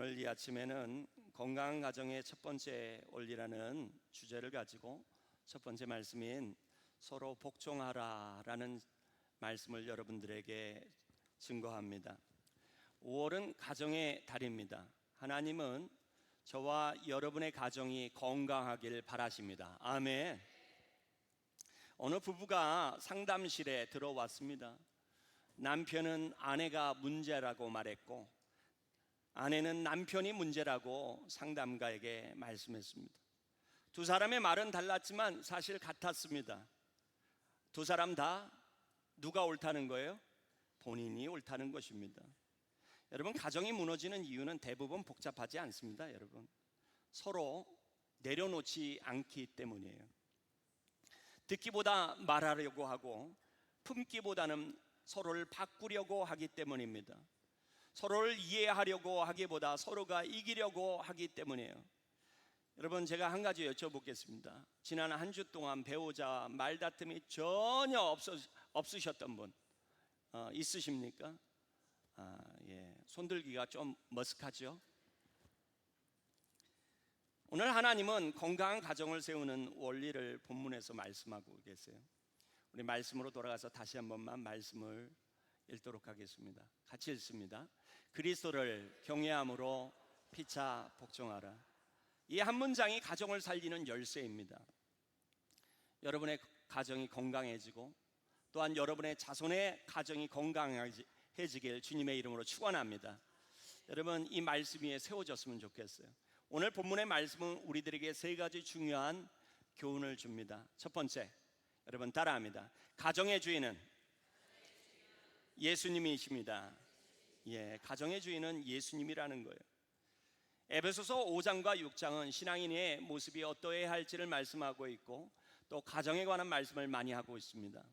오늘 이 아침에는 건강한 가정의 첫 번째 원리라는 주제를 가지고 첫 번째 말씀인 서로 복종하라라는 말씀을 여러분들에게 증거합니다. 5월은 가정의 달입니다. 하나님은 저와 여러분의 가정이 건강하길 바라십니다. 아멘. 어느 부부가 상담실에 들어왔습니다. 남편은 아내가 문제라고 말했고 아내는 남편이 문제라고 상담가에게 말씀했습니다. 두 사람의 말은 달랐지만 사실 같았습니다. 두 사람 다 누가 옳다는 거예요? 본인이 옳다는 것입니다. 여러분, 가정이 무너지는 이유는 대부분 복잡하지 않습니다. 여러분, 서로 내려놓지 않기 때문이에요. 듣기보다 말하려고 하고 품기보다는 서로를 바꾸려고 하기 때문입니다. 서로를 이해하려고 하기보다 서로가 이기려고 하기 때문이에요. 여러분, 제가 한 가지 여쭤보겠습니다. 지난 한 주 동안 배우자 말다툼이 전혀 없으셨던 분 있으십니까? 예, 손들기가 좀 머쓱하죠? 오늘 하나님은 건강한 가정을 세우는 원리를 본문에서 말씀하고 계세요. 우리 말씀으로 돌아가서 다시 한 번만 말씀을 읽도록 하겠습니다. 같이 읽습니다. 그리스도를 경외함으로 피차 복종하라. 이 한 문장이 가정을 살리는 열쇠입니다. 여러분의 가정이 건강해지고 또한 여러분의 자손의 가정이 건강해지길 주님의 이름으로 축원합니다. 여러분, 이 말씀 위에 세워졌으면 좋겠어요. 오늘 본문의 말씀은 우리들에게 세 가지 중요한 교훈을 줍니다. 첫 번째, 여러분 따라합니다. 가정의 주인은 예수님이십니다. 예, 가정의 주인은 예수님이라는 거예요. 에베소서 5장과 6장은 신앙인의 모습이 어떠해야 할지를 말씀하고 있고 또 가정에 관한 말씀을 많이 하고 있습니다.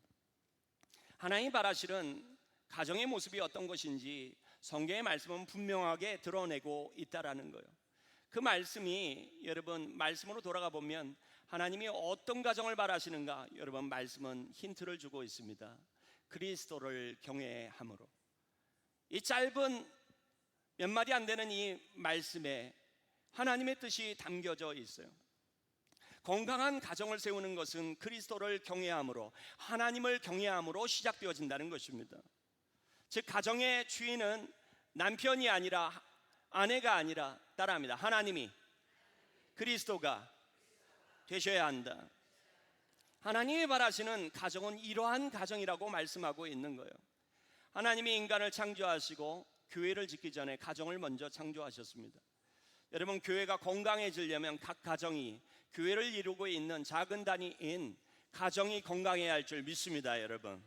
하나님 바라시는 가정의 모습이 어떤 것인지 성경의 말씀은 분명하게 드러내고 있다라는 거예요. 그 말씀이 여러분 말씀으로 돌아가 보면 하나님이 어떤 가정을 바라시는가, 여러분 말씀은 힌트를 주고 있습니다. 그리스도를 경외함으로. 이 짧은 몇 마디 안 되는 이 말씀에 하나님의 뜻이 담겨져 있어요. 건강한 가정을 세우는 것은 그리스도를 경외함으로, 하나님을 경외함으로 시작되어진다는 것입니다. 즉 가정의 주인은 남편이 아니라, 아내가 아니라, 따라합니다, 하나님이, 그리스도가 되셔야 한다. 하나님이 바라시는 가정은 이러한 가정이라고 말씀하고 있는 거예요. 하나님이 인간을 창조하시고 교회를 짓기 전에 가정을 먼저 창조하셨습니다. 여러분, 교회가 건강해지려면 각 가정이 교회를 이루고 있는 작은 단위인 가정이 건강해야 할 줄 믿습니다. 여러분,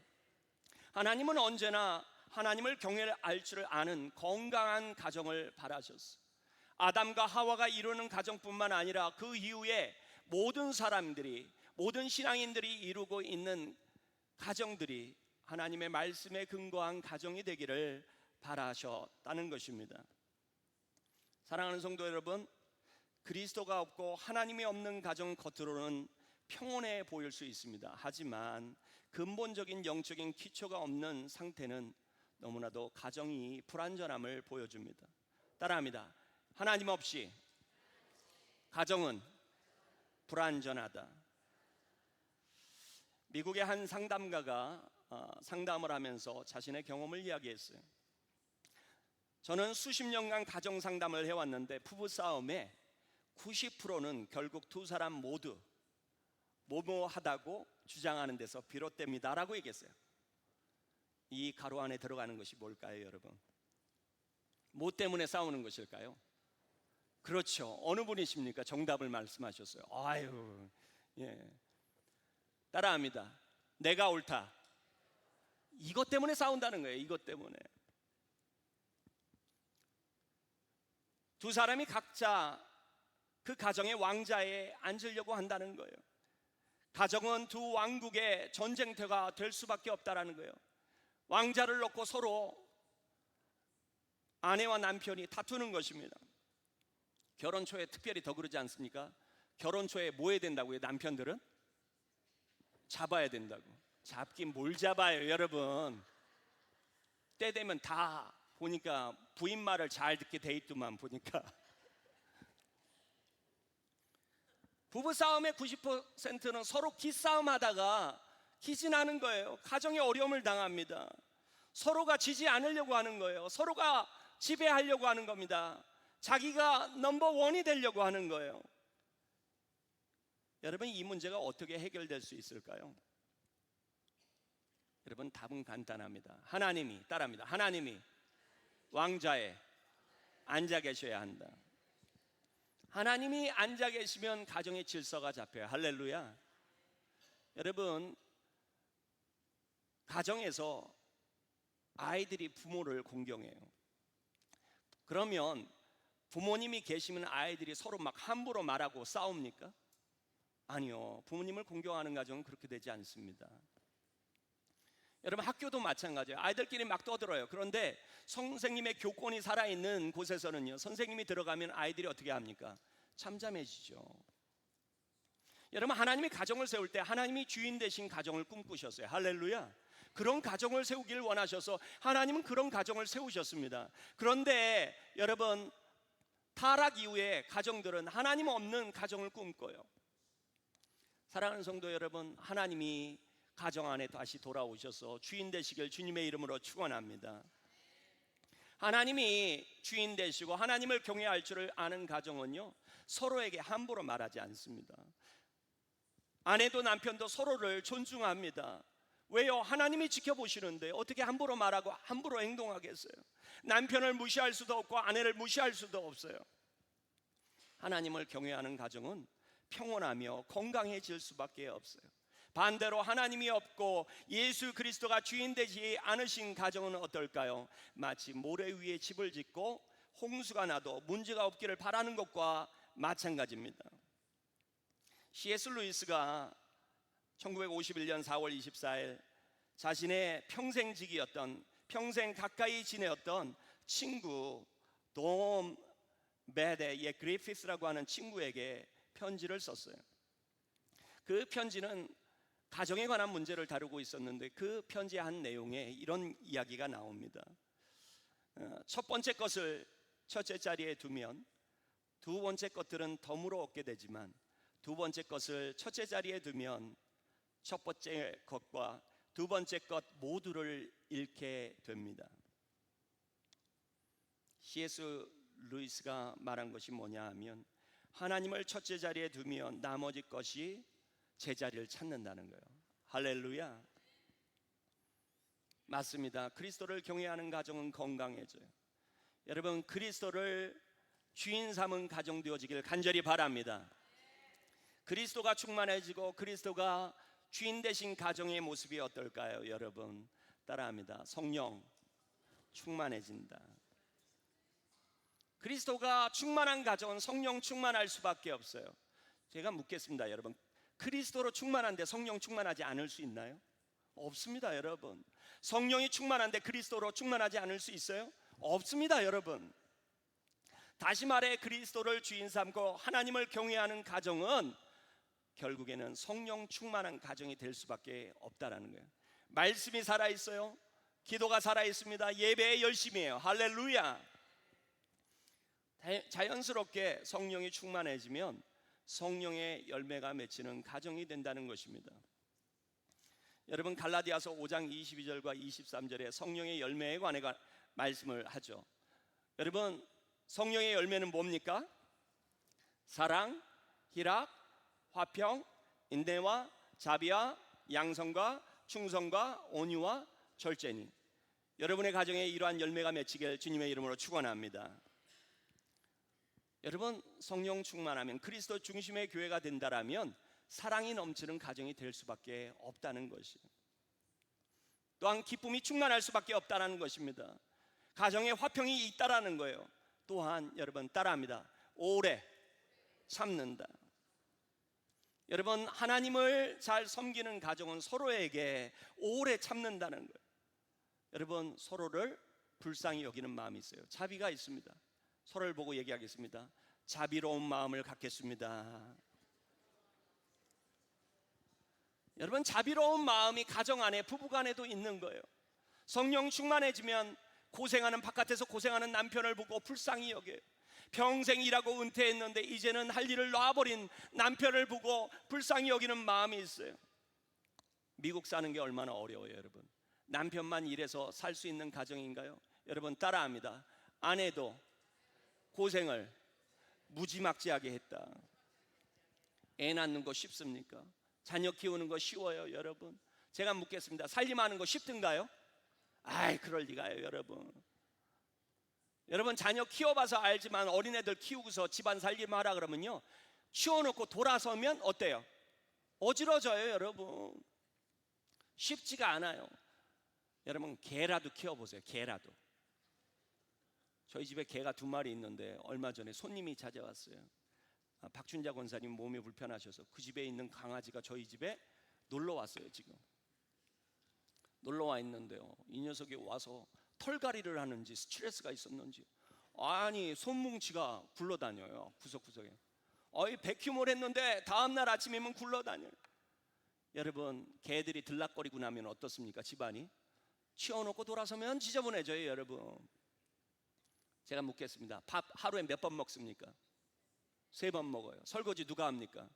하나님은 언제나 하나님을 경외할 줄 아는 건강한 가정을 바라셨어요. 아담과 하와가 이루는 가정뿐만 아니라 그 이후에 모든 사람들이, 모든 신앙인들이 이루고 있는 가정들이 하나님의 말씀에 근거한 가정이 되기를 바라셨다는 것입니다. 사랑하는 성도 여러분, 그리스도가 없고 하나님이 없는 가정 겉으로는 평온해 보일 수 있습니다. 하지만 근본적인 영적인 기초가 없는 상태는 너무나도 가정이 불완전함을 보여줍니다. 따라합니다. 하나님 없이 가정은 불완전하다. 미국의 한 상담가가 상담을 하면서 자신의 경험을 이야기했어요. 저는 수십 년간 가정 상담을 해왔는데 부부싸움의 90%는 결국 두 사람 모두 모모하다고 주장하는 데서 비롯됩니다 라고 얘기했어요. 이 가로 안에 들어가는 것이 뭘까요, 여러분? 뭐 때문에 싸우는 것일까요? 그렇죠. 어느 분이십니까? 정답을 말씀하셨어요. 아유, 예. 따라합니다. 내가 옳다. 이것 때문에 싸운다는 거예요. 이것 때문에. 두 사람이 각자 그 가정의 왕자에 앉으려고 한다는 거예요. 가정은 두 왕국의 전쟁터가 될 수밖에 없다는 거예요. 왕자를 놓고 서로 아내와 남편이 다투는 것입니다. 결혼 초에 특별히 더 그러지 않습니까? 결혼 초에 뭐 해야 된다고요? 남편들은? 잡아야 된다고. 잡긴 뭘 잡아요, 여러분. 때 되면 다 보니까 부인 말을 잘 듣게 돼 있더만 보니까. 부부 싸움의 90%는 서로 기싸움 하다가 기진하는 거예요. 가정에 어려움을 당합니다. 서로가 지지 않으려고 하는 거예요. 서로가 지배하려고 하는 겁니다. 자기가 넘버 원이 되려고 하는 거예요. 여러분, 이 문제가 어떻게 해결될 수 있을까요? 여러분, 답은 간단합니다. 하나님이, 따라합니다. 하나님이 왕좌에 앉아 계셔야 한다. 하나님이 앉아 계시면 가정의 질서가 잡혀요. 할렐루야. 여러분, 가정에서 아이들이 부모를 공경해요. 그러면 부모님이 계시면 아이들이 서로 막 함부로 말하고 싸웁니까? 아니요. 부모님을 공경하는 가정은 그렇게 되지 않습니다. 여러분, 학교도 마찬가지예요. 아이들끼리 막 떠들어요. 그런데 선생님의 교권이 살아있는 곳에서는요, 선생님이 들어가면 아이들이 어떻게 합니까? 잠잠해지죠. 여러분, 하나님이 가정을 세울 때 하나님이 주인 되신 가정을 꿈꾸셨어요. 할렐루야. 그런 가정을 세우길 원하셔서 하나님은 그런 가정을 세우셨습니다. 그런데 여러분, 타락 이후에 가정들은 하나님 없는 가정을 꿈꿔요. 사랑하는 성도 여러분, 하나님이 가정 안에 다시 돌아오셔서 주인 되시길 주님의 이름으로 축원합니다. 하나님이 주인 되시고 하나님을 경외할 줄을 아는 가정은요, 서로에게 함부로 말하지 않습니다. 아내도 남편도 서로를 존중합니다. 왜요? 하나님이 지켜보시는데 어떻게 함부로 말하고 함부로 행동하겠어요? 남편을 무시할 수도 없고 아내를 무시할 수도 없어요. 하나님을 경외하는 가정은 평온하며 건강해질 수밖에 없어요. 반대로 하나님이 없고 예수 그리스도가 주인 되지 않으신 가정은 어떨까요? 마치 모래 위에 집을 짓고 홍수가 나도 문제가 없기를 바라는 것과 마찬가지입니다. C.S. 루이스가 1951년 4월 24일 자신의 평생직이었던, 평생 가까이 지내었던 친구 돔 베데의 그리피스라고 하는 친구에게 편지를 썼어요. 그 편지는 가정에 관한 문제를 다루고 있었는데 그 편지의 한 내용에 이런 이야기가 나옵니다. 첫 번째 것을 첫째 자리에 두면 두 번째 것들은 덤으로 얻게 되지만 두 번째 것을 첫째 자리에 두면 첫 번째 것과 두 번째 것 모두를 잃게 됩니다. C.S. 루이스가 말한 것이 뭐냐 하면 하나님을 첫째 자리에 두면 나머지 것이 제자리를 찾는다는 거예요. 할렐루야. 맞습니다. 그리스도를 경외하는 가정은 건강해져요. 여러분, 그리스도를 주인 삼은 가정 되어지길 간절히 바랍니다. 그리스도가 충만해지고 그리스도가 주인 되신 가정의 모습이 어떨까요? 여러분, 따라합니다. 성령 충만해진다. 그리스도가 충만한 가정은 성령 충만할 수밖에 없어요. 제가 묻겠습니다. 여러분, 그리스도로 충만한데 성령 충만하지 않을 수 있나요? 없습니다. 여러분, 성령이 충만한데 그리스도로 충만하지 않을 수 있어요? 없습니다. 여러분, 다시 말해 그리스도를 주인 삼고 하나님을 경외하는 가정은 결국에는 성령 충만한 가정이 될 수밖에 없다라는 거예요. 말씀이 살아있어요. 기도가 살아있습니다. 예배에 열심히 해요. 할렐루야. 자연스럽게 성령이 충만해지면 성령의 열매가 맺히는 가정이 된다는 것입니다. 여러분, 갈라디아서 5장 22절과 23절에 성령의 열매에 관해 말씀을 하죠. 여러분, 성령의 열매는 뭡니까? 사랑, 희락, 화평, 인내와 자비와 양성과 충성과 온유와 절제니. 여러분의 가정에 이러한 열매가 맺히길 주님의 이름으로 축원합니다. 여러분, 성령 충만하면 그리스도 중심의 교회가 된다라면 사랑이 넘치는 가정이 될 수밖에 없다는 것이에요. 또한 기쁨이 충만할 수밖에 없다는 것입니다. 가정에 화평이 있다라는 거예요. 또한 여러분, 따라합니다. 오래 참는다. 여러분, 하나님을 잘 섬기는 가정은 서로에게 오래 참는다는 거예요. 여러분, 서로를 불쌍히 여기는 마음이 있어요. 자비가 있습니다. 서로를 보고 얘기하겠습니다. 자비로운 마음을 갖겠습니다. 여러분, 자비로운 마음이 가정 안에, 부부 간에도 있는 거예요. 성령 충만해지면 고생하는, 바깥에서 고생하는 남편을 보고 불쌍히 여겨요. 평생 일하고 은퇴했는데 이제는 할 일을 놔버린 남편을 보고 불쌍히 여기는 마음이 있어요. 미국 사는 게 얼마나 어려워요, 여러분. 남편만 일해서 살 수 있는 가정인가요? 여러분 따라합니다. 아내도 고생을 무지막지하게 했다. 애 낳는 거 쉽습니까? 자녀 키우는 거 쉬워요, 여러분? 제가 묻겠습니다. 살림하는 거 쉽든가요? 아이, 그럴 리가요, 여러분. 여러분 자녀 키워봐서 알지만 어린애들 키우고서 집안 살림 하라 그러면요, 치워놓고 돌아서면 어때요? 어지러져요, 여러분. 쉽지가 않아요. 여러분 개라도 키워보세요. 개라도. 저희 집에 개가 2마리 있는데 얼마 전에 손님이 찾아왔어요. 박춘자 권사님 몸이 불편하셔서 그 집에 있는 강아지가 저희 집에 놀러 왔어요. 지금 놀러 와 있는데요, 이 녀석이 와서 털갈이를 하는지 스트레스가 있었는지 아니 손뭉치가 굴러다녀요, 구석구석에. 백휴몰 했는데 다음날 아침이면 굴러다녀요. 여러분 개들이 들락거리고 나면 어떻습니까? 집안이 치워놓고 돌아서면 지저분해져요, 여러분. 제가 묻겠습니다. 밥 하루에 몇 번 먹습니까? 3번 먹어요. 설거지 누가 합니까?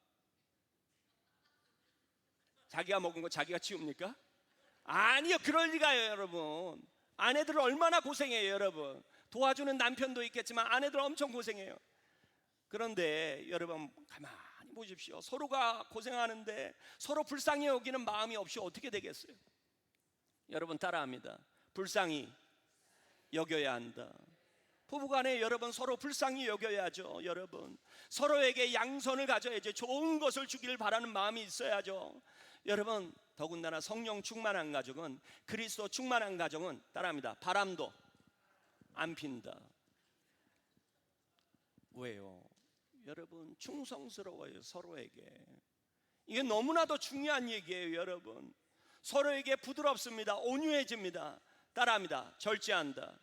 자기가 먹은 거 자기가 치웁니까? 아니요, 그럴 리가요, 여러분. 아내들 얼마나 고생해요, 여러분. 도와주는 남편도 있겠지만 아내들 엄청 고생해요. 그런데 여러분 가만히 보십시오. 서로가 고생하는데 서로 불쌍히 여기는 마음이 없이 어떻게 되겠어요? 여러분 따라합니다. 불쌍히 여겨야 한다. 부부간에 여러분 서로 불쌍히 여겨야죠. 여러분 서로에게 양선을 가져야죠. 좋은 것을 주기를 바라는 마음이 있어야죠. 여러분 더군다나 성령 충만한 가정은, 그리스도 충만한 가정은 따라합니다. 바람도 안 핀다. 왜요? 여러분 충성스러워요, 서로에게. 이게 너무나도 중요한 얘기예요, 여러분. 서로에게 부드럽습니다. 온유해집니다. 따라합니다. 절제한다.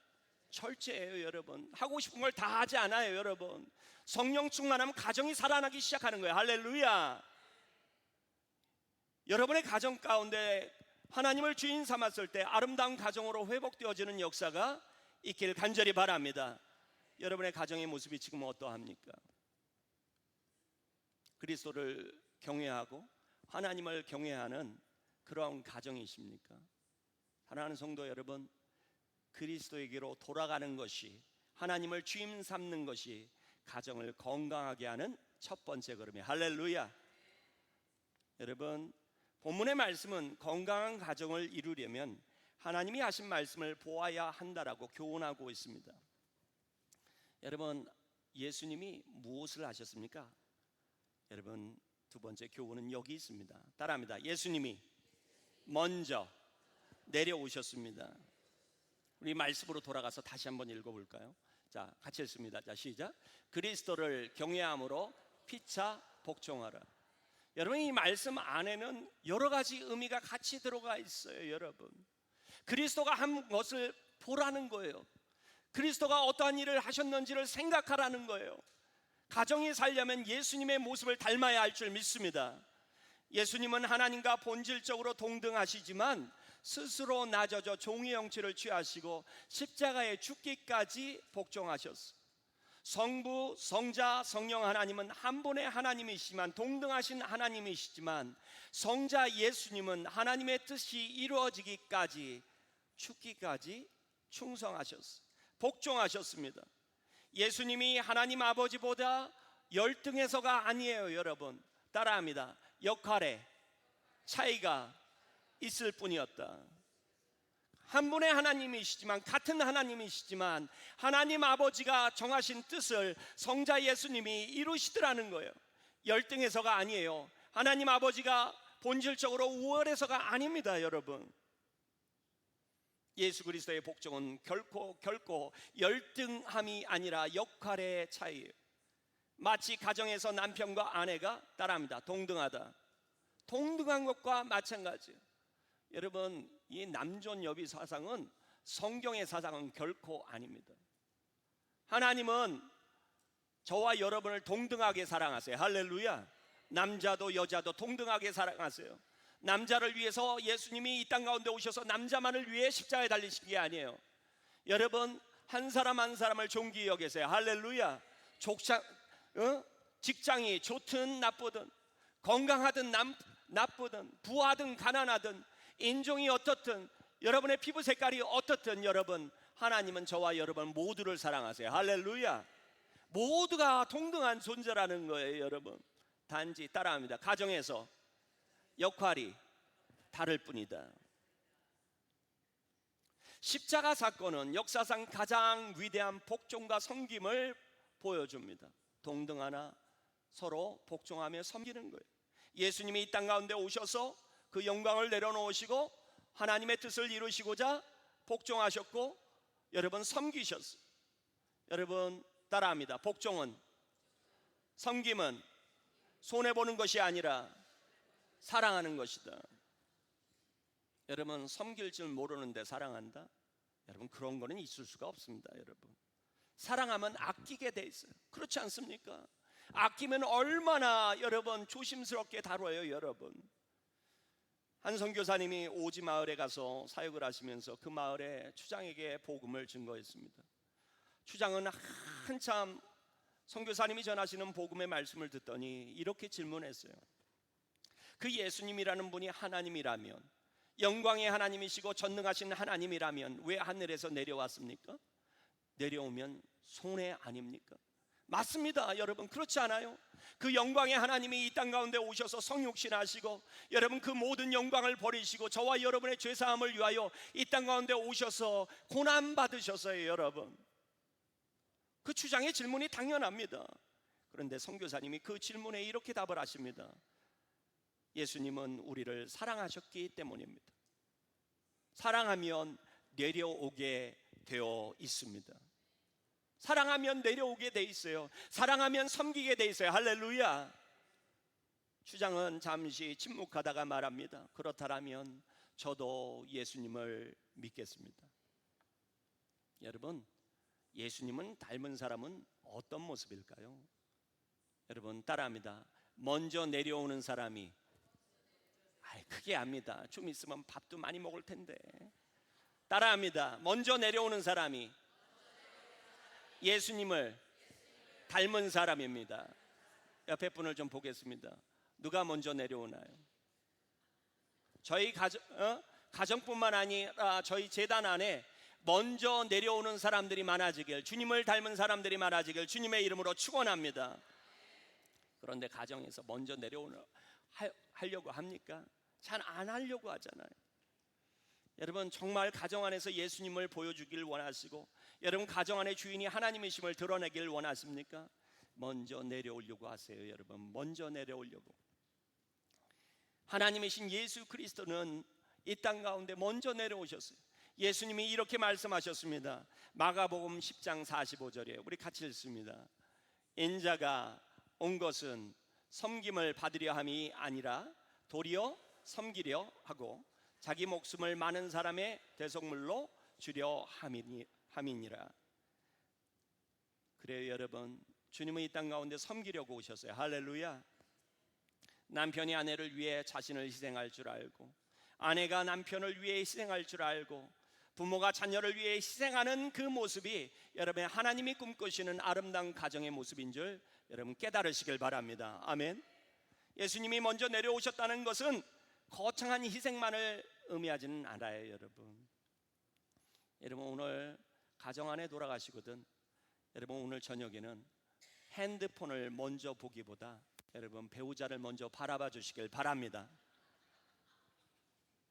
철저해요, 여러분. 하고 싶은 걸 다 하지 않아요, 여러분. 성령 충만하면 가정이 살아나기 시작하는 거예요. 할렐루야. 여러분의 가정 가운데 하나님을 주인 삼았을 때 아름다운 가정으로 회복되어지는 역사가 있기를 간절히 바랍니다. 여러분의 가정의 모습이 지금 어떠합니까? 그리스도를 경외하고 하나님을 경외하는 그러한 가정이십니까? 사랑하는 성도 여러분, 그리스도에게로 돌아가는 것이, 하나님을 주임 삼는 것이 가정을 건강하게 하는 첫 번째 걸음이에요. 할렐루야. 여러분 본문의 말씀은 건강한 가정을 이루려면 하나님이 하신 말씀을 보아야 한다라고 교훈하고 있습니다. 여러분 예수님이 무엇을 하셨습니까? 여러분 두 번째 교훈은 여기 있습니다. 따라합니다. 예수님이 먼저 내려오셨습니다. 우리 말씀으로 돌아가서 다시 한번 읽어볼까요? 자, 같이 읽습니다. 자, 시작. 그리스도를 경외함으로 피차 복종하라. 여러분 이 말씀 안에는 여러 가지 의미가 같이 들어가 있어요. 여러분 그리스도가 한 것을 보라는 거예요. 그리스도가 어떠한 일을 하셨는지를 생각하라는 거예요. 가정이 살려면 예수님의 모습을 닮아야 할 줄 믿습니다. 예수님은 하나님과 본질적으로 동등하시지만 스스로 낮아져 종의 형체를 취하시고 십자가에 죽기까지 복종하셨어요. 성부, 성자, 성령 하나님은 한 분의 하나님이시지만, 동등하신 하나님이시지만 성자 예수님은 하나님의 뜻이 이루어지기까지 죽기까지 충성하셨어요. 복종하셨습니다. 예수님이 하나님 아버지보다 열등해서가 아니에요. 여러분 따라합니다. 역할에 차이가 있을 뿐이었다. 한 분의 하나님이시지만, 같은 하나님이시지만 하나님 아버지가 정하신 뜻을 성자 예수님이 이루시더라는 거예요. 열등해서가 아니에요. 하나님 아버지가 본질적으로 우월해서가 아닙니다. 여러분 예수 그리스도의 복종은 결코 열등함이 아니라 역할의 차이예요. 마치 가정에서 남편과 아내가 따라합니다. 동등하다. 동등한 것과 마찬가지예요. 여러분 이 남존여비 사상은 성경의 사상은 결코 아닙니다. 하나님은 저와 여러분을 동등하게 사랑하세요. 할렐루야. 남자도 여자도 동등하게 사랑하세요. 남자를 위해서 예수님이 이 땅 가운데 오셔서 남자만을 위해 십자가에 달리신 게 아니에요. 여러분 한 사람 한 사람을 존귀히 여기세요. 할렐루야. 직장이 좋든 나쁘든, 건강하든 나쁘든, 부하든 가난하든, 인종이 어떻든, 여러분의 피부 색깔이 어떻든, 여러분 하나님은 저와 여러분 모두를 사랑하세요. 할렐루야. 모두가 동등한 존재라는 거예요. 여러분 단지 따라합니다. 가정에서 역할이 다를 뿐이다. 십자가 사건은 역사상 가장 위대한 복종과 섬김을 보여줍니다. 동등하나 서로 복종하며 섬기는 거예요. 예수님이 이 땅 가운데 오셔서 그 영광을 내려놓으시고 하나님의 뜻을 이루시고자 복종하셨고, 여러분 섬기셨어요. 여러분 따라합니다. 복종은, 섬김은 손해보는 것이 아니라 사랑하는 것이다. 여러분 섬길 줄 모르는데 사랑한다? 여러분 그런 거는 있을 수가 없습니다. 여러분 사랑하면 아끼게 돼 있어요. 그렇지 않습니까? 아끼면 얼마나 여러분 조심스럽게 다뤄요. 여러분 한 선교사님이 오지 마을에 가서 사역을 하시면서 그 마을에 추장에게 복음을 증거했습니다. 추장은 한참 선교사님이 전하시는 복음의 말씀을 듣더니 이렇게 질문했어요. 그 예수님이라는 분이 하나님이라면, 영광의 하나님이시고 전능하신 하나님이라면 왜 하늘에서 내려왔습니까? 내려오면 손해 아닙니까? 맞습니다. 여러분 그렇지 않아요? 그 영광의 하나님이 이 땅 가운데 오셔서 성육신하시고, 여러분 그 모든 영광을 버리시고 저와 여러분의 죄사함을 위하여 이 땅 가운데 오셔서 고난 받으셨어요. 여러분 그 주장의 질문이 당연합니다. 그런데 선교사님이 그 질문에 이렇게 답을 하십니다. 예수님은 우리를 사랑하셨기 때문입니다. 사랑하면 내려오게 되어 있습니다. 사랑하면 내려오게 돼 있어요. 사랑하면 섬기게 돼 있어요. 할렐루야. 추장은 잠시 침묵하다가 말합니다. 그렇다면 저도 예수님을 믿겠습니다. 여러분 예수님은 닮은 사람은 어떤 모습일까요? 여러분 따라합니다. 먼저 내려오는 사람이, 크게 압니다. 좀 있으면 밥도 많이 먹을 텐데. 따라합니다. 먼저 내려오는 사람이 예수님을 닮은 사람입니다. 옆에 분을 좀 보겠습니다. 누가 먼저 내려오나요? 저희 가정뿐만 아니라 저희 재단 안에 먼저 내려오는 사람들이 많아지길, 주님을 닮은 사람들이 많아지길 주님의 이름으로 축원합니다. 그런데 가정에서 먼저 하려고 합니까? 잘 안 하려고 하잖아요. 여러분 정말 가정 안에서 예수님을 보여주길 원하시고, 여러분 가정 안의 주인이 하나님이심을 드러내길 원하십니까? 먼저 내려오려고 하세요. 여러분 먼저 내려오려고. 하나님이신 예수 그리스도는 이 땅 가운데 먼저 내려오셨어요. 예수님이 이렇게 말씀하셨습니다. 마가복음 10장 45절에 우리 같이 읽습니다. 인자가 온 것은 섬김을 받으려 함이 아니라 도리어 섬기려 하고 자기 목숨을 많은 사람의 대속물로 주려 함이니라. 그래요 여러분, 주님은 이 땅 가운데 섬기려고 오셨어요. 할렐루야. 남편이 아내를 위해 자신을 희생할 줄 알고, 아내가 남편을 위해 희생할 줄 알고, 부모가 자녀를 위해 희생하는 그 모습이 여러분의 하나님이 꿈꾸시는 아름다운 가정의 모습인 줄 여러분 깨달으시길 바랍니다. 아멘. 예수님이 먼저 내려오셨다는 것은 거창한 희생만을 의미하지는 않아요. 여러분 오늘 가정 안에 돌아가시거든, 여러분 오늘 저녁에는 핸드폰을 먼저 보기보다 여러분 배우자를 먼저 바라봐 주시길 바랍니다.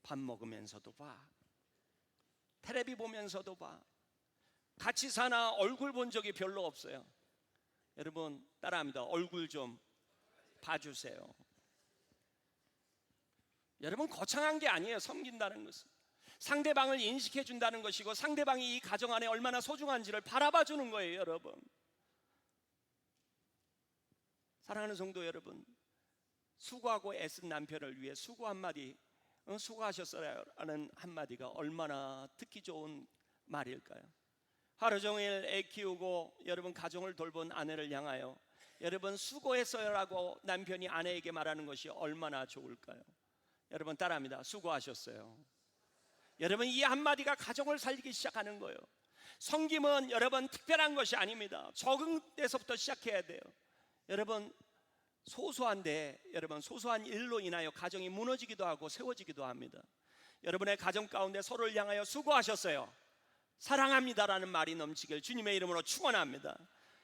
밥 먹으면서도 봐, 텔레비 보면서도 봐. 같이 사나 얼굴 본 적이 별로 없어요. 여러분 따라합니다. 얼굴 좀 봐주세요. 여러분 거창한 게 아니에요. 섬긴다는 것은 상대방을 인식해 준다는 것이고, 상대방이 이 가정 안에 얼마나 소중한지를 바라봐 주는 거예요. 여러분 사랑하는 성도 여러분, 수고하고 애쓴 남편을 위해 수고 한마디, 수고하셨어요 라는 한마디가 얼마나 듣기 좋은 말일까요? 하루 종일 애 키우고 여러분 가정을 돌본 아내를 향하여 여러분 수고했어요 라고 남편이 아내에게 말하는 것이 얼마나 좋을까요? 여러분 따라합니다. 수고하셨어요. 여러분 이 한마디가 가정을 살리기 시작하는 거예요. 섬김은 여러분 특별한 것이 아닙니다. 적은 데서부터 시작해야 돼요. 여러분 소소한데 여러분 소소한 일로 인하여 가정이 무너지기도 하고 세워지기도 합니다. 여러분의 가정 가운데 서로를 향하여 수고하셨어요. 사랑합니다라는 말이 넘치길 주님의 이름으로 축원합니다.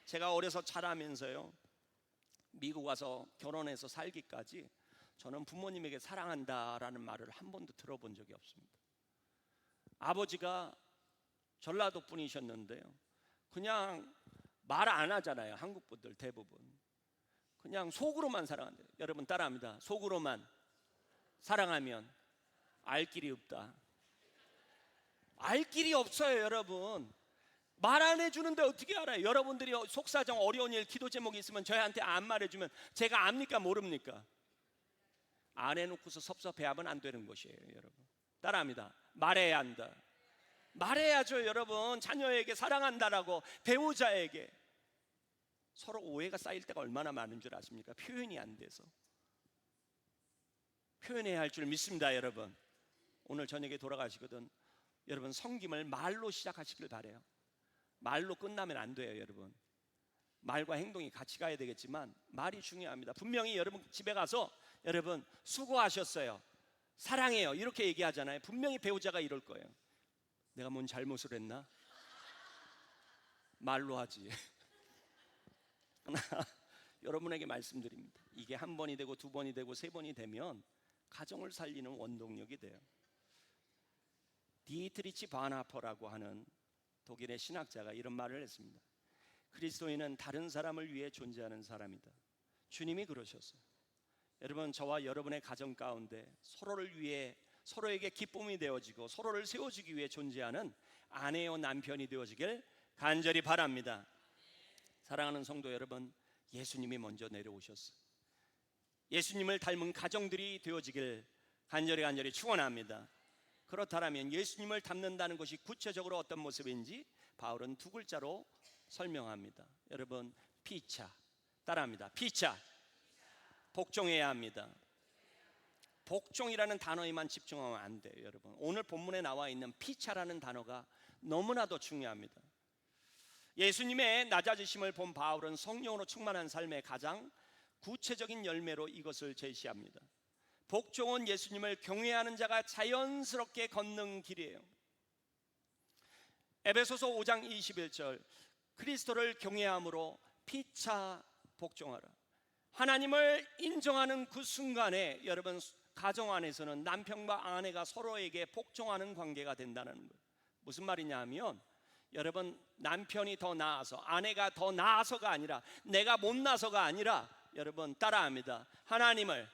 제가 어려서 자라면서요, 미국 와서 결혼해서 살기까지 저는 부모님에게 사랑한다라는 말을 한 번도 들어본 적이 없습니다. 아버지가 전라도 분이셨는데요, 그냥 말 안 하잖아요. 한국 분들 대부분 그냥 속으로만 사랑한대요. 여러분 따라합니다. 속으로만 사랑하면 알 길이 없다. 알 길이 없어요. 여러분 말 안 해주는데 어떻게 알아요? 여러분들이 속사정 어려운 일 기도 제목이 있으면 저희한테 안 말해주면 제가 압니까 모릅니까? 안 해놓고서 섭섭해하면 안 되는 것이에요. 여러분 따라합니다. 말해야 한다. 말해야죠. 여러분 자녀에게 사랑한다라고, 배우자에게. 서로 오해가 쌓일 때가 얼마나 많은 줄 아십니까? 표현이 안 돼서. 표현해야 할 줄 믿습니다. 여러분 오늘 저녁에 돌아가시거든 여러분 섬김을 말로 시작하시길 바래요. 말로 끝나면 안 돼요. 여러분 말과 행동이 같이 가야 되겠지만 말이 중요합니다. 분명히 여러분 집에 가서 여러분 수고하셨어요, 사랑해요 이렇게 얘기하잖아요. 분명히 배우자가 이럴 거예요. 내가 뭔 잘못을 했나? 말로 하지. 여러분에게 말씀드립니다. 이게 한 번이 되고 두 번이 되고 세 번이 되면 가정을 살리는 원동력이 돼요. 디트리치 바나퍼라고 하는 독일의 신학자가 이런 말을 했습니다. 그리스도인은 다른 사람을 위해 존재하는 사람이다. 주님이 그러셨어요. 여러분 저와 여러분의 가정 가운데 서로를 위해, 서로에게 기쁨이 되어지고 서로를 세워주기 위해 존재하는 아내요 남편이 되어지길 간절히 바랍니다. 사랑하는 성도 여러분, 예수님이 먼저 내려오셨어요. 예수님을 닮은 가정들이 되어지길 간절히 축원합니다. 그렇다면 예수님을 닮는다는 것이 구체적으로 어떤 모습인지 바울은 두 글자로 설명합니다. 여러분 피차, 따라합니다. 피차, 복종해야 합니다. 복종이라는 단어에만 집중하면 안 돼요. 여러분 오늘 본문에 나와 있는 피차라는 단어가 너무나도 중요합니다. 예수님의 낮아지심을 본 바울은 성령으로 충만한 삶의 가장 구체적인 열매로 이것을 제시합니다. 복종은 예수님을 경외하는 자가 자연스럽게 걷는 길이에요. 에베소서 5장 21절, 그리스도를 경외함으로 피차 복종하라. 하나님을 인정하는 그 순간에 여러분 가정 안에서는 남편과 아내가 서로에게 복종하는 관계가 된다는 거예요. 무슨 말이냐 하면 여러분 남편이 더 나아서, 아내가 더 나아서가 아니라, 내가 못나서가 아니라 여러분 따라합니다. 하나님을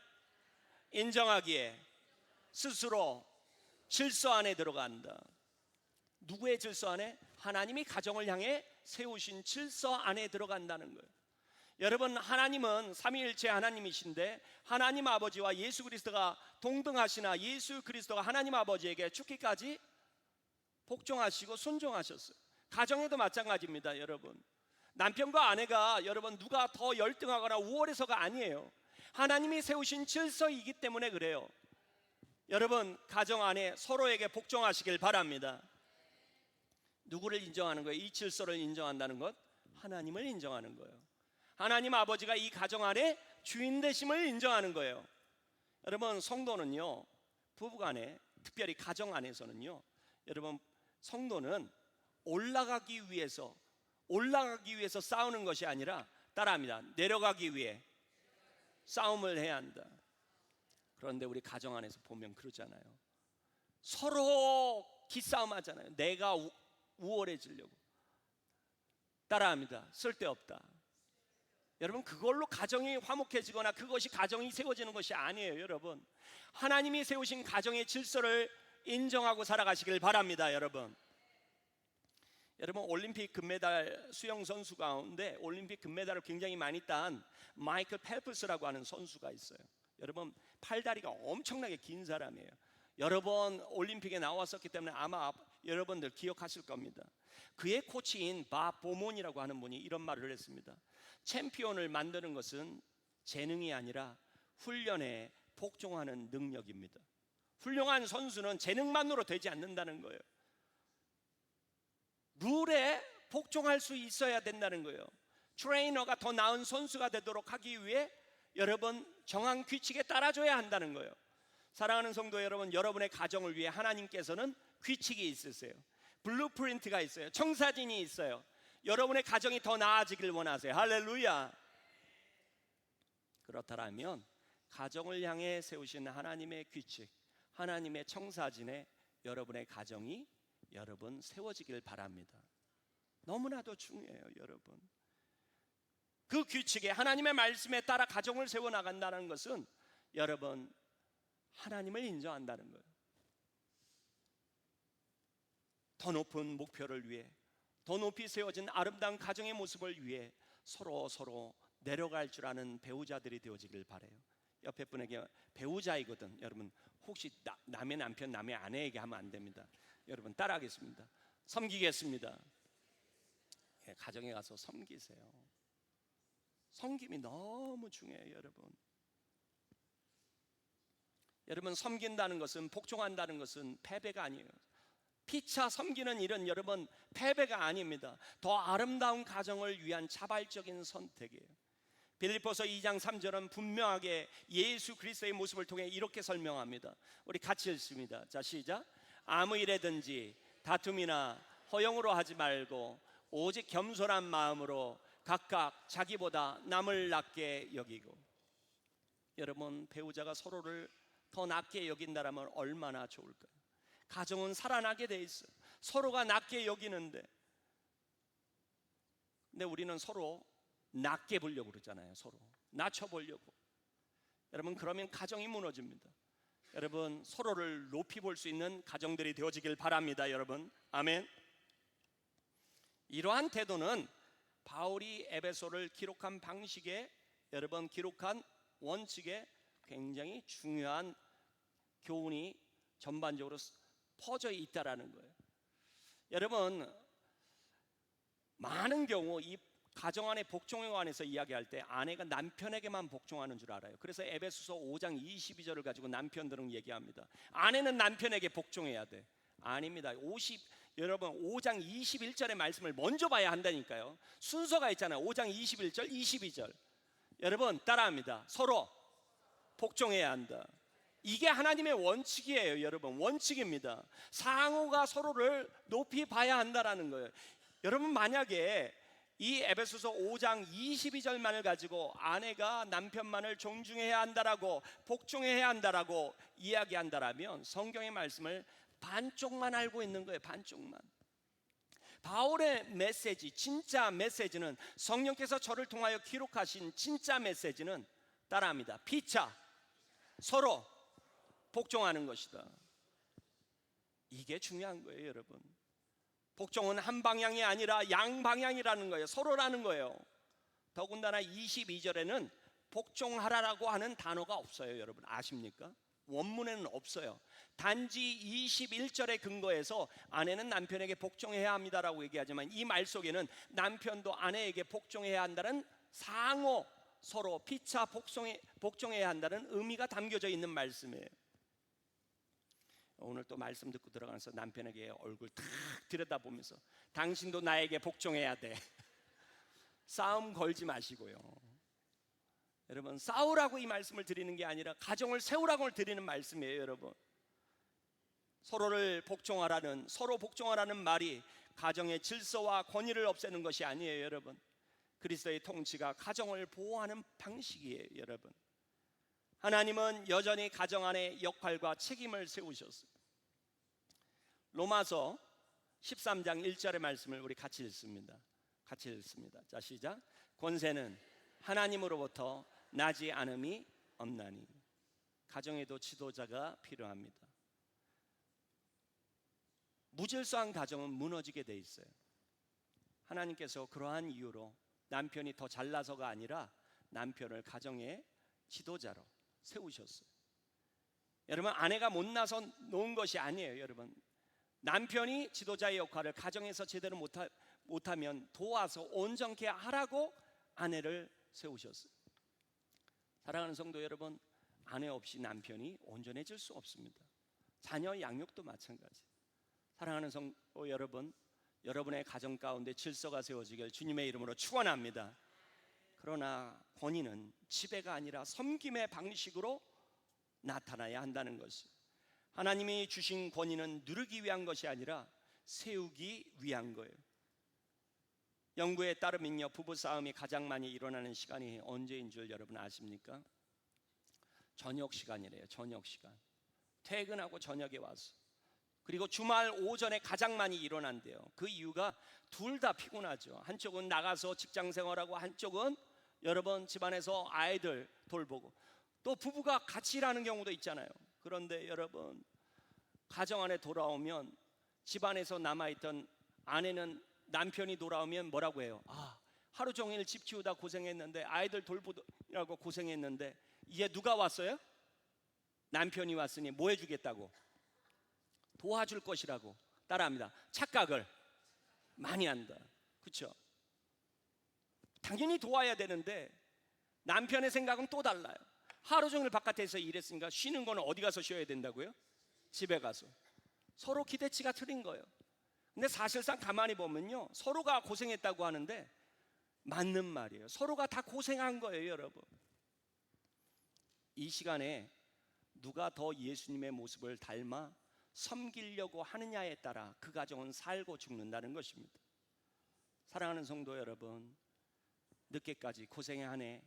인정하기에 스스로 질서 안에 들어간다. 누구의 질서 안에? 하나님이 가정을 향해 세우신 질서 안에 들어간다는 거예요. 여러분 하나님은 삼위일체 하나님이신데 하나님 아버지와 예수 그리스도가 동등하시나 예수 그리스도가 하나님 아버지에게 죽기까지 복종하시고 순종하셨어요. 가정에도 마찬가지입니다. 여러분 남편과 아내가 여러분 누가 더 열등하거나 우월해서가 아니에요. 하나님이 세우신 질서이기 때문에 그래요. 여러분 가정 안에 서로에게 복종하시길 바랍니다. 누구를 인정하는 거예요? 이 질서를 인정한다는 것, 하나님을 인정하는 거예요. 하나님 아버지가 이 가정 안에 주인 되심을 인정하는 거예요. 여러분 성도는요, 부부간에 특별히 가정 안에서는요, 여러분 성도는 올라가기 위해서 싸우는 것이 아니라 따라합니다. 내려가기 위해 싸움을 해야 한다. 그런데 우리 가정 안에서 보면 그러잖아요. 서로 기싸움 하잖아요. 내가 우월해지려고. 따라합니다. 쓸데없다. 여러분 그걸로 가정이 화목해지거나 그것이 가정이 세워지는 것이 아니에요. 여러분 하나님이 세우신 가정의 질서를 인정하고 살아가시길 바랍니다. 여러분 올림픽 금메달 수영 선수 가운데 올림픽 금메달을 굉장히 많이 딴 마이클 펠프스라고 하는 선수가 있어요. 여러분 팔다리가 엄청나게 긴 사람이에요. 여러 번 올림픽에 나왔었기 때문에 아마 여러분들 기억하실 겁니다. 그의 코치인 밥 보몬이라고 하는 분이 이런 말을 했습니다. 챔피언을 만드는 것은 재능이 아니라 훈련에 복종하는 능력입니다. 훌륭한 선수는 재능만으로 되지 않는다는 거예요. 룰에 복종할 수 있어야 된다는 거예요. 트레이너가 더 나은 선수가 되도록 하기 위해 여러분 정한 규칙에 따라줘야 한다는 거예요. 사랑하는 성도 여러분, 여러분의 가정을 위해 하나님께서는 규칙이 있으세요. 블루프린트가 있어요. 청사진이 있어요. 여러분의 가정이 더 나아지길 원하세요. 할렐루야. 그렇다면 가정을 향해 세우신 하나님의 규칙, 하나님의 청사진에 여러분의 가정이 여러분 세워지길 바랍니다. 너무나도 중요해요, 여러분. 그 규칙에 하나님의 말씀에 따라 가정을 세워나간다는 것은 여러분 하나님을 인정한다는 거예요. 더 높은 목표를 위해, 더 높이 세워진 아름다운 가정의 모습을 위해 서로 내려갈 줄 아는 배우자들이 되어지길 바라요. 옆에 분에게 배우자이거든. 여러분 혹시 남의 남편, 남의 아내에게 하면 안 됩니다. 여러분 따라하겠습니다. 섬기겠습니다. 가정에 가서 섬기세요. 섬김이 너무 중요해요, 여러분. 여러분 섬긴다는 것은, 복종한다는 것은 패배가 아니에요. 피차 섬기는 일은 여러분 패배가 아닙니다. 더 아름다운 가정을 위한 자발적인 선택이에요. 빌립보서 2장 3절은 분명하게 예수 그리스도의 모습을 통해 이렇게 설명합니다. 우리 같이 읽습니다. 자, 시작. 아무 일에든지 다툼이나 허용으로 하지 말고 오직 겸손한 마음으로 각각 자기보다 남을 낮게 여기고. 여러분 배우자가 서로를 더 낮게 여긴다면 얼마나 좋을까요? 가정은 살아나게 돼 있어요. 서로가 낮게 여기는데, 근데 우리는 서로 낮게 보려고 그러잖아요. 서로 낮춰보려고. 여러분 그러면 가정이 무너집니다. 여러분 서로를 높이 볼 수 있는 가정들이 되어지길 바랍니다. 여러분 아멘. 이러한 태도는 바울이 에베소를 기록한 방식에, 여러분 기록한 원칙에 굉장히 중요한 교훈이 전반적으로 퍼져 있다라는 거예요. 여러분 많은 경우 이 가정 안의 복종에 관해서 이야기할 때 아내가 남편에게만 복종하는 줄 알아요. 그래서 에베소서 5장 22절을 가지고 남편들은 얘기합니다. 아내는 남편에게 복종해야 돼. 아닙니다. 여러분 5장 21절의 말씀을 먼저 봐야 한다니까요. 순서가 있잖아요. 5장 21절, 22절. 여러분 따라합니다. 서로 복종해야 한다. 이게 하나님의 원칙이에요. 여러분 원칙입니다. 상호가 서로를 높이 봐야 한다라는 거예요. 여러분 만약에 이 에베소서 5장 22절만을 가지고 아내가 남편만을 존중해야 한다라고, 복종해야 한다라고 이야기한다라면 성경의 말씀을 반쪽만 알고 있는 거예요. 반쪽만. 바울의 메시지, 진짜 메시지는, 성령께서 저를 통하여 기록하신 진짜 메시지는 따라합니다. 피차 서로 복종하는 것이다. 이게 중요한 거예요, 여러분. 복종은 한 방향이 아니라 양방향이라는 거예요. 서로라는 거예요. 더군다나 22절에는 복종하라라고 하는 단어가 없어요. 여러분 아십니까? 원문에는 없어요. 단지 21절의 근거에서 아내는 남편에게 복종해야 합니다라고 얘기하지만 이 말 속에는 남편도 아내에게 복종해야 한다는 상호, 서로 피차 복종해야 한다는 의미가 담겨져 있는 말씀이에요. 오늘 또 말씀 듣고 들어가면서 남편에게 얼굴 탁 들여다보면서 당신도 나에게 복종해야 돼. 싸움 걸지 마시고요. 여러분 싸우라고 이 말씀을 드리는 게 아니라 가정을 세우라고 드리는 말씀이에요. 여러분 서로를 복종하라는, 서로 복종하라는 말이 가정의 질서와 권위를 없애는 것이 아니에요. 여러분 그리스도의 통치가 가정을 보호하는 방식이에요. 여러분 하나님은 여전히 가정 안에 역할과 책임을 세우셨어요. 로마서 13장 1절의 말씀을 우리 같이 읽습니다. 같이 읽습니다. 자 시작. 권세는 하나님으로부터 나지 않음이 없나니. 가정에도 지도자가 필요합니다. 무질서한 가정은 무너지게 돼 있어요. 하나님께서 그러한 이유로 남편이 더 잘나서가 아니라 남편을 가정의 지도자로 세우셨어요. 여러분 아내가 못나서 놓은 것이 아니에요. 여러분 남편이 지도자의 역할을 가정에서 제대로 못하면 도와서 온전케 하라고 아내를 세우셨어요. 사랑하는 성도 여러분, 아내 없이 남편이 온전해질 수 없습니다. 자녀 양육도 마찬가지. 사랑하는 성도 여러분, 여러분의 가정 가운데 질서가 세워지길 주님의 이름으로 축원합니다. 그러나 권위는 지배가 아니라 섬김의 방식으로 나타나야 한다는 것을, 하나님이 주신 권위는 누르기 위한 것이 아니라 세우기 위한 거예요. 연구에 따르면요, 부부싸움이 가장 많이 일어나는 시간이 언제인 줄 여러분 아십니까? 저녁 시간이래요. 저녁 시간. 퇴근하고 저녁에 와서, 그리고 주말 오전에 가장 많이 일어난대요. 그 이유가 둘 다 피곤하죠. 한쪽은 나가서 직장 생활하고, 한쪽은 여러분 집안에서 아이들 돌보고, 또 부부가 같이 일하는 경우도 있잖아요. 그런데 여러분, 가정 안에 돌아오면 집안에서 남아있던 아내는 남편이 돌아오면 뭐라고 해요? 하루 종일 집 치우다 고생했는데, 아이들 돌보느라고 고생했는데, 이제 누가 왔어요? 남편이 왔으니 뭐 해주겠다고? 도와줄 것이라고 따라합니다. 착각을 많이 한다. 그렇죠? 당연히 도와야 되는데 남편의 생각은 또 달라요. 하루 종일 바깥에서 일했으니까 쉬는 거는 어디 가서 쉬어야 된다고요? 집에 가서. 서로 기대치가 틀린 거예요. 근데 사실상 가만히 보면요, 서로가 고생했다고 하는데 맞는 말이에요. 서로가 다 고생한 거예요, 여러분. 이 시간에 누가 더 예수님의 모습을 닮아 섬기려고 하느냐에 따라 그 가정은 살고 죽는다는 것입니다. 사랑하는 성도 여러분, 늦게까지 고생하네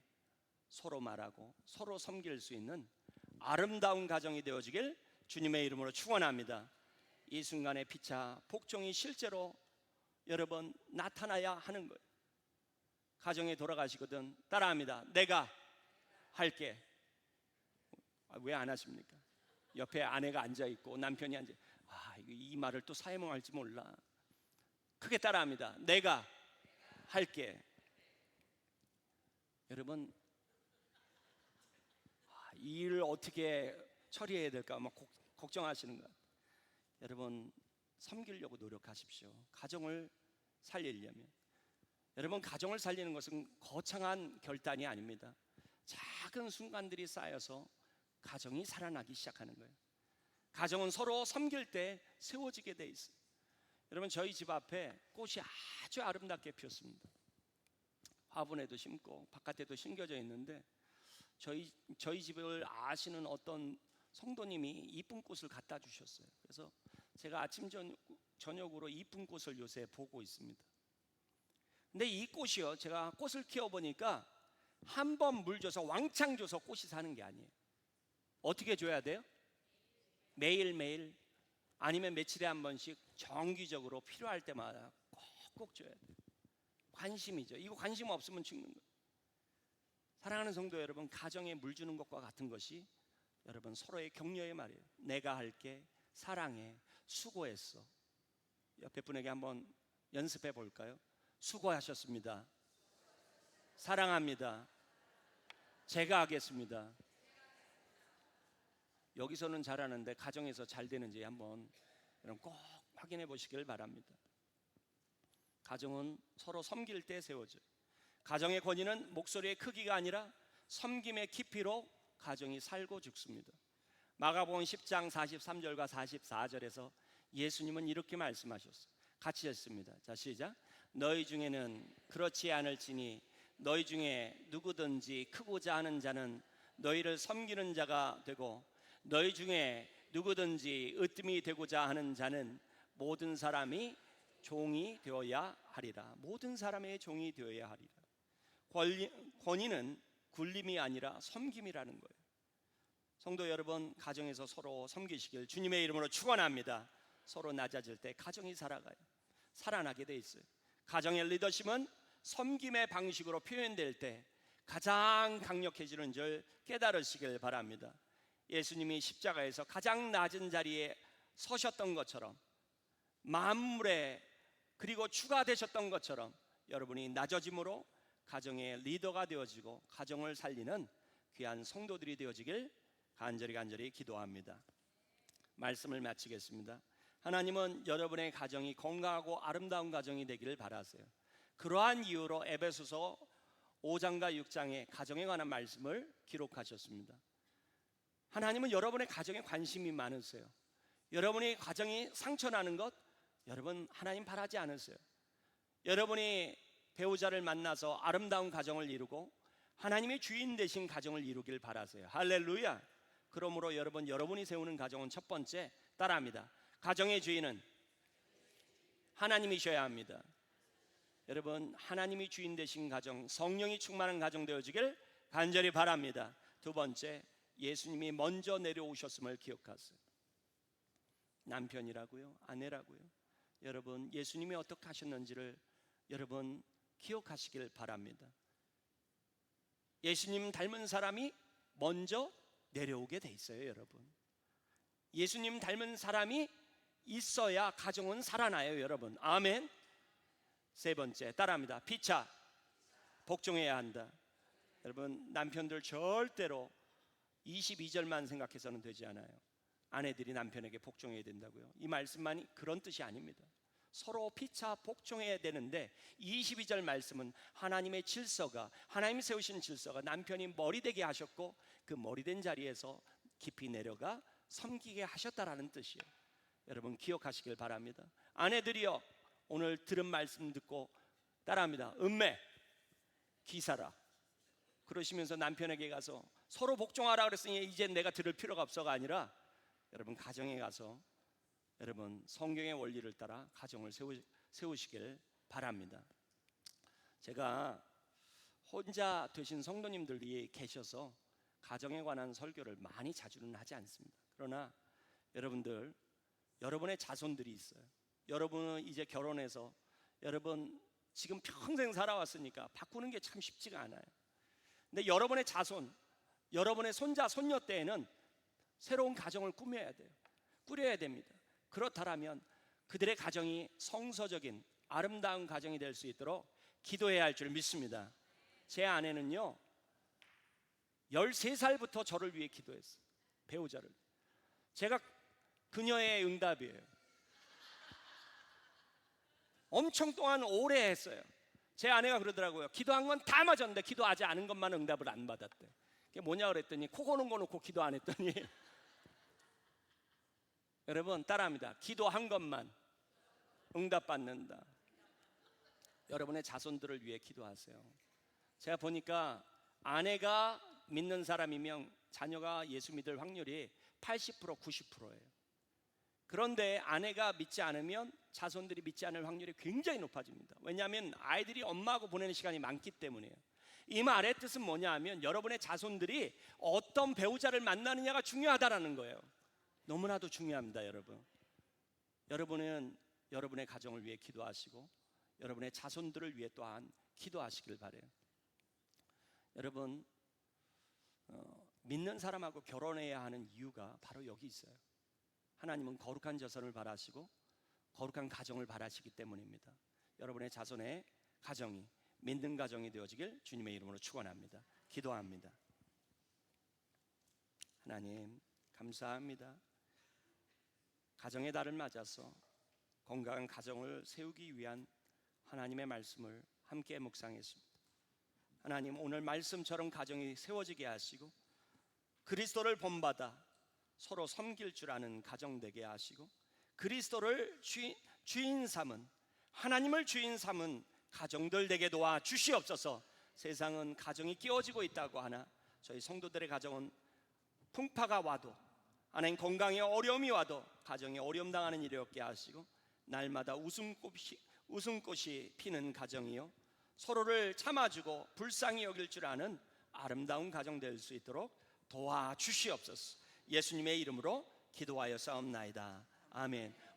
서로 말하고 서로 섬길 수 있는 아름다운 가정이 되어지길 주님의 이름으로 축원합니다. 이 순간에 피차 복종이 실제로 여러분 나타나야 하는 거예요. 가정에 돌아가시거든 따라합니다. 내가 할게. 왜 안 하십니까? 옆에 아내가 앉아있고 남편이 앉아, 이 말을 또 사용할지 몰라. 크게 따라합니다. 내가 할게. 여러분, 이 일을 어떻게 처리해야 될까 막 걱정하시는 것 같아요. 여러분, 섬기려고 노력하십시오. 가정을 살리려면. 여러분, 가정을 살리는 것은 거창한 결단이 아닙니다. 작은 순간들이 쌓여서 가정이 살아나기 시작하는 거예요. 가정은 서로 섬길 때 세워지게 돼 있어요. 여러분, 저희 집 앞에 꽃이 아주 아름답게 피었습니다. 화분에도 심고 바깥에도 심겨져 있는데, 저희 집을 아시는 어떤 성도님이 이쁜 꽃을 갖다 주셨어요. 그래서 제가 아침 저녁으로 이쁜 꽃을 요새 보고 있습니다. 근데 이 꽃이요, 제가 꽃을 키워보니까 한 번 물 줘서 왕창 줘서 꽃이 사는 게 아니에요. 어떻게 줘야 돼요? 매일매일, 아니면 며칠에 한 번씩 정기적으로 필요할 때마다 꼭꼭 줘야 돼요. 관심이죠. 이거 관심 없으면 죽는 거예요. 사랑하는 성도 여러분, 가정에 물 주는 것과 같은 것이 여러분 서로의 격려의 말이에요. 내가 할게, 사랑해, 수고했어. 옆에 분에게 한번 연습해 볼까요? 수고하셨습니다. 사랑합니다. 제가 하겠습니다. 여기서는 잘하는데 가정에서 잘 되는지 한번 여러분 꼭 확인해 보시길 바랍니다. 가정은 서로 섬길 때 세워져요. 가정의 권위는 목소리의 크기가 아니라 섬김의 깊이로 가정이 살고 죽습니다. 마가복음 10장 43절과 44절에서 예수님은 이렇게 말씀하셨어요. 같이 읽습니다. 자, 시작. 너희 중에는 그렇지 않을지니 너희 중에 누구든지 크고자 하는 자는 너희를 섬기는 자가 되고, 너희 중에 누구든지 으뜸이 되고자 하는 자는 모든 사람이 종이 되어야 하리라. 모든 사람의 종이 되어야 하리라. 권위는 굴림이 아니라 섬김이라는 거예요. 성도 여러분, 가정에서 서로 섬기시길 주님의 이름으로 축원합니다. 서로 낮아질 때 가정이 살아나게 돼 있어요. 가정의 리더십은 섬김의 방식으로 표현될 때 가장 강력해지는 줄 깨달으시길 바랍니다. 예수님이 십자가에서 가장 낮은 자리에 서셨던 것처럼, 만물에 그리고 추가되셨던 것처럼 여러분이 낮아짐으로 가정의 리더가 되어지고 가정을 살리는 귀한 성도들이 되어지길 간절히 기도합니다. 말씀을 마치겠습니다. 하나님은 여러분의 가정이 건강하고 아름다운 가정이 되기를 바라세요. 그러한 이유로 에베소서 5장과 6장에 가정에 관한 말씀을 기록하셨습니다. 하나님은 여러분의 가정에 관심이 많으세요. 여러분의 가정이 상처나는 것, 여러분, 하나님 바라지 않으세요? 여러분이 배우자를 만나서 아름다운 가정을 이루고 하나님의 주인 되신 가정을 이루길 바라세요. 할렐루야. 그러므로 여러분, 여러분이 세우는 가정은 첫 번째, 따라합니다. 가정의 주인은 하나님이셔야 합니다. 여러분, 하나님이 주인 되신 가정, 성령이 충만한 가정 되어지길 간절히 바랍니다. 두 번째, 예수님이 먼저 내려오셨음을 기억하세요. 남편이라고요? 아내라고요? 여러분, 예수님이 어떻게 하셨는지를 여러분 기억하시길 바랍니다. 예수님 닮은 사람이 먼저 내려오게 돼 있어요, 여러분. 예수님 닮은 사람이 있어야 가정은 살아나요, 여러분. 아멘. 세 번째, 따라합니다. 피차 복종해야 한다. 여러분, 남편들 절대로 22절만 생각해서는 되지 않아요. 아내들이 남편에게 복종해야 된다고요. 이 말씀만이 그런 뜻이 아닙니다. 서로 피차 복종해야 되는데 22절 말씀은 하나님의 질서가, 하나님이 세우신 질서가 남편이 머리되게 하셨고 그 머리된 자리에서 깊이 내려가 섬기게 하셨다라는 뜻이에요. 여러분, 기억하시길 바랍니다. 아내들이여, 오늘 들은 말씀 듣고 따라합니다. 음매 기사라 그러시면서 남편에게 가서 서로 복종하라 그랬으니 이제 내가 들을 필요가 없어가 아니라 여러분, 가정에 가서 여러분 성경의 원리를 따라 가정을 세우시길 바랍니다. 제가 혼자 되신 성도님들이 계셔서 가정에 관한 설교를 많이 자주는 하지 않습니다. 그러나 여러분들, 여러분의 자손들이 있어요. 여러분은 이제 결혼해서 여러분 지금 평생 살아왔으니까 바꾸는 게 참 쉽지가 않아요. 근데 여러분의 자손, 여러분의 손자, 손녀 때에는 새로운 가정을 꾸려야 됩니다. 그렇다면 그들의 가정이 성서적인 아름다운 가정이 될 수 있도록 기도해야 할 줄 믿습니다. 제 아내는요 13살부터 저를 위해 기도했어요. 배우자를. 제가 그녀의 응답이에요. 엄청 동안 오래 했어요. 제 아내가 그러더라고요. 기도한 건 다 맞았는데 기도하지 않은 것만 응답을 안 받았대. 그게 뭐냐 그랬더니 코 고는 거 놓고 기도 안 했더니 여러분, 따라합니다. 기도한 것만 응답받는다. 여러분의 자손들을 위해 기도하세요. 제가 보니까 아내가 믿는 사람이면 자녀가 예수 믿을 확률이 80% 90%예요. 그런데 아내가 믿지 않으면 자손들이 믿지 않을 확률이 굉장히 높아집니다. 왜냐하면 아이들이 엄마하고 보내는 시간이 많기 때문이에요. 이 말의 뜻은 뭐냐 하면 여러분의 자손들이 어떤 배우자를 만나느냐가 중요하다라는 거예요. 너무나도 중요합니다, 여러분. 여러분은 여러분의 가정을 위해 기도하시고 여러분의 자손들을 위해 또한 기도하시길 바라요. 여러분, 믿는 사람하고 결혼해야 하는 이유가 바로 여기 있어요. 하나님은 거룩한 자손을 바라시고 거룩한 가정을 바라시기 때문입니다. 여러분의 자손의 가정이 믿는 가정이 되어지길 주님의 이름으로 축원합니다. 기도합니다. 하나님, 감사합니다. 가정의 달을 맞아서 건강한 가정을 세우기 위한 하나님의 말씀을 함께 묵상했습니다. 하나님, 오늘 말씀처럼 가정이 세워지게 하시고 그리스도를 본받아 서로 섬길 줄 아는 가정 되게 하시고 그리스도를 주인 삼은, 하나님을 주인 삼은 가정들 되게 도와 주시옵소서. 세상은 가정이 깨어지고 있다고 하나 저희 성도들의 가정은 풍파가 와도, 하나님 건강에 어려움이 와도 가정에 어려움 당하는 일이 없게 하시고 날마다 웃음꽃이 피는 가정이요 서로를 참아주고 불쌍히 여길 줄 아는 아름다운 가정 될 수 있도록 도와주시옵소서. 예수님의 이름으로 기도하여 싸움나이다. 아멘.